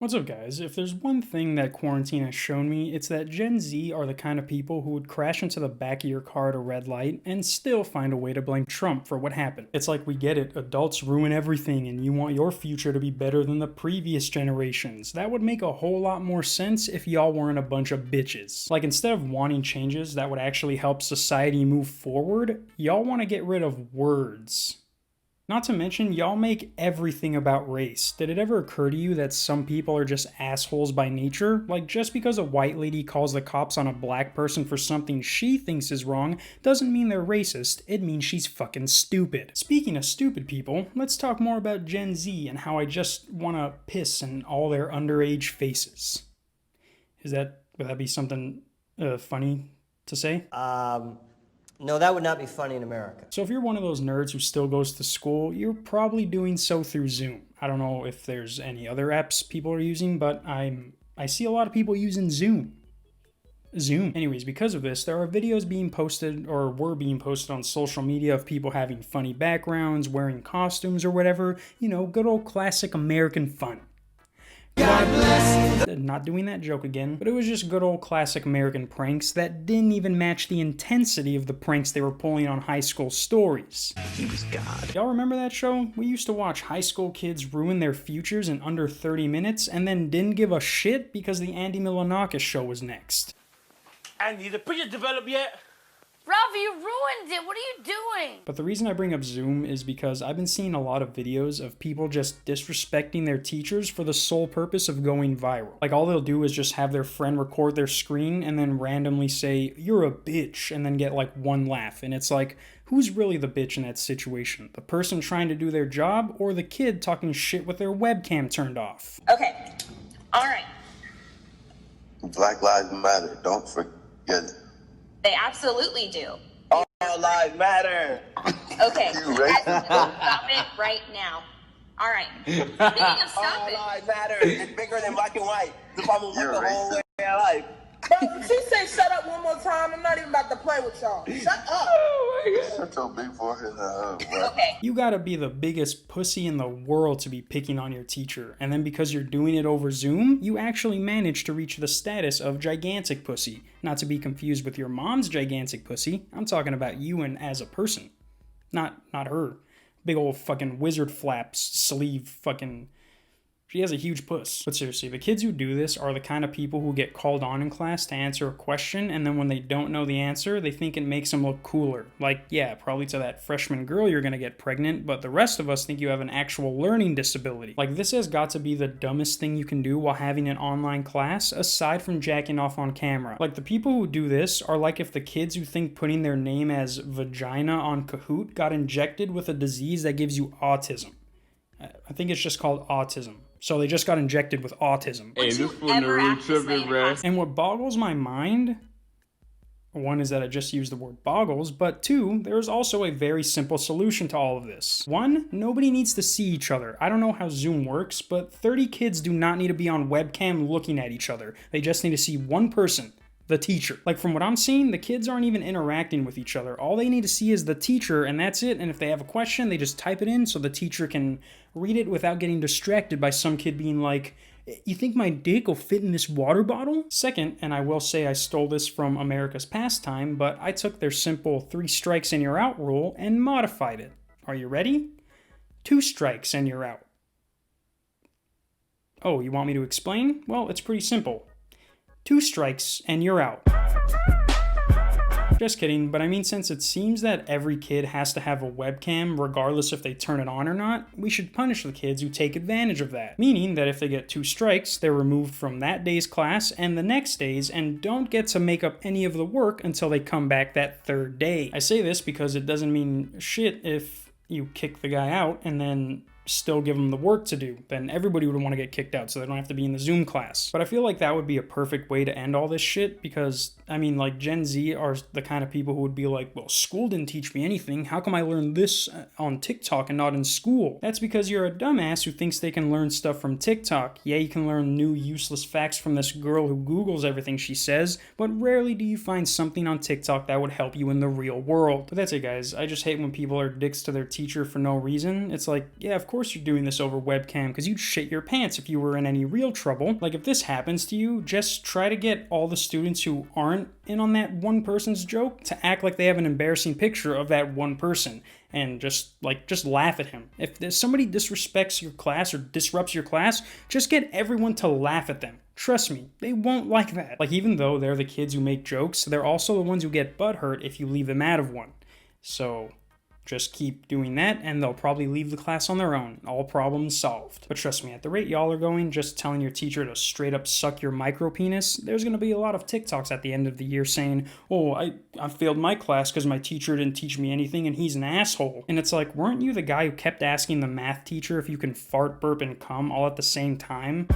What's up, guys? If there's one thing that quarantine has shown me, it's that Gen Z are the kind of people who would crash into the back of your car at a red light and still find a way to blame Trump for what happened. It's like we get it, adults ruin everything and you want your future to be better than the previous generations. That would make a whole lot more sense if y'all weren't a bunch of bitches. Like, instead of wanting changes that would actually help society move forward, y'all want to get rid of words. Not to mention, y'all make everything about race. Did it ever occur to you that some people are just assholes by nature? Like, just because a white lady calls the cops on a black person for something she thinks is wrong doesn't mean they're racist, it means she's fucking stupid. Speaking of stupid people, let's talk more about Gen Z and how I just wanna piss in all their underage faces. Would that be something funny to say? No, that would not be funny in America. So if you're one of those nerds who still goes to school, you're probably doing so through Zoom. I don't know if there's any other apps people are using, but I see a lot of people using Zoom. Anyways, because of this, there are videos being posted or were being posted on social media of people having funny backgrounds, wearing costumes or whatever. You know, good old classic American fun. God bless. Not doing that joke again, but it was just good old classic American pranks that didn't even match the intensity of the pranks they were pulling on High School Stories. He was God. Y'all remember that show? We used to watch high school kids ruin their futures in under 30 minutes and then didn't give a shit because the Andy Milonakis show was next. Andy, the picture developed yet? Ralph, you ruined it. What are you doing? But the reason I bring up Zoom is because I've been seeing a lot of videos of people just disrespecting their teachers for the sole purpose of going viral. Like, all they'll do is just have their friend record their screen and then randomly say, "You're a bitch," and then get like one laugh. And it's like, who's really the bitch in that situation? The person trying to do their job or the kid talking shit with their webcam turned off? Okay. All right. Black Lives Matter. Don't forget it. They absolutely do. All lives matter. Okay. You racist. Stop it right now. All right. Speaking of stop All it. lives matter. It's bigger than black and white. The problem You're with the whole racist. way of life. Bro, she say shut up one more time. I'm not even about to play with y'all. Shut up. Shut your big forehead up. What? Okay. You gotta be the biggest pussy in the world to be picking on your teacher, and then because you're doing it over Zoom, you actually manage to reach the status of gigantic pussy. Not to be confused with your mom's gigantic pussy, I'm talking about you and as a person. Not her. Big old fucking wizard flaps, sleeve fucking... She has a huge puss. But seriously, the kids who do this are the kind of people who get called on in class to answer a question, and then when they don't know the answer, they think it makes them look cooler. Like, yeah, probably to that freshman girl you're gonna get pregnant, but the rest of us think you have an actual learning disability. Like, this has got to be the dumbest thing you can do while having an online class, aside from jacking off on camera. Like, the people who do this are like if the kids who think putting their name as vagina on Kahoot got injected with a disease that gives you autism. I think it's just called autism. So they just got injected with autism. Would you ever actually say in a class? And what boggles my mind, one is that I just used the word boggles, but two, there's also a very simple solution to all of this. One, nobody needs to see each other. I don't know how Zoom works, but 30 kids do not need to be on webcam looking at each other. They just need to see one person. The teacher. Like, from what I'm seeing, the kids aren't even interacting with each other. All they need to see is the teacher, and that's it. And if they have a question, they just type it in so the teacher can read it without getting distracted by some kid being like, "You think my dick will fit in this water bottle?" Second, and I will say I stole this from America's Pastime, but I took their simple 3 strikes and you're out rule and modified it. Are you ready? 2 strikes and you're out. Oh, you want me to explain? Well, it's pretty simple. 2 strikes and you're out. Just kidding, but I mean, since it seems that every kid has to have a webcam regardless if they turn it on or not, we should punish the kids who take advantage of that. Meaning that if they get 2 strikes, they're removed from that day's class and the next day's and don't get to make up any of the work until they come back that 3rd day. I say this because it doesn't mean shit if you kick the guy out and then still give them the work to do. Then everybody would want to get kicked out so they don't have to be in the Zoom class. But I feel like that would be a perfect way to end all this shit because, I mean, like, Gen Z are the kind of people who would be like, well, school didn't teach me anything. How come I learned this on TikTok and not in school? That's because you're a dumbass who thinks they can learn stuff from TikTok. Yeah, you can learn new useless facts from this girl who Googles everything she says, but rarely do you find something on TikTok that would help you in the real world. But that's it, guys. I just hate when people are dicks to their teacher for no reason. It's like, yeah, of course you're doing this over webcam because you'd shit your pants if you were in any real trouble. Like, if this happens to you, just try to get all the students who aren't in on that one person's joke to act like they have an embarrassing picture of that one person and just laugh at him. If somebody disrespects your class or disrupts your class, just get everyone to laugh at them. Trust me, they won't like that. Like, even though they're the kids who make jokes, they're also the ones who get butthurt if you leave them out of one. So just keep doing that, and they'll probably leave the class on their own. All problems solved. But trust me, at the rate y'all are going, just telling your teacher to straight up suck your micro penis, there's gonna be a lot of TikToks at the end of the year saying, oh, I failed my class because my teacher didn't teach me anything and he's an asshole. And it's like, weren't you the guy who kept asking the math teacher if you can fart, burp, and cum all at the same time?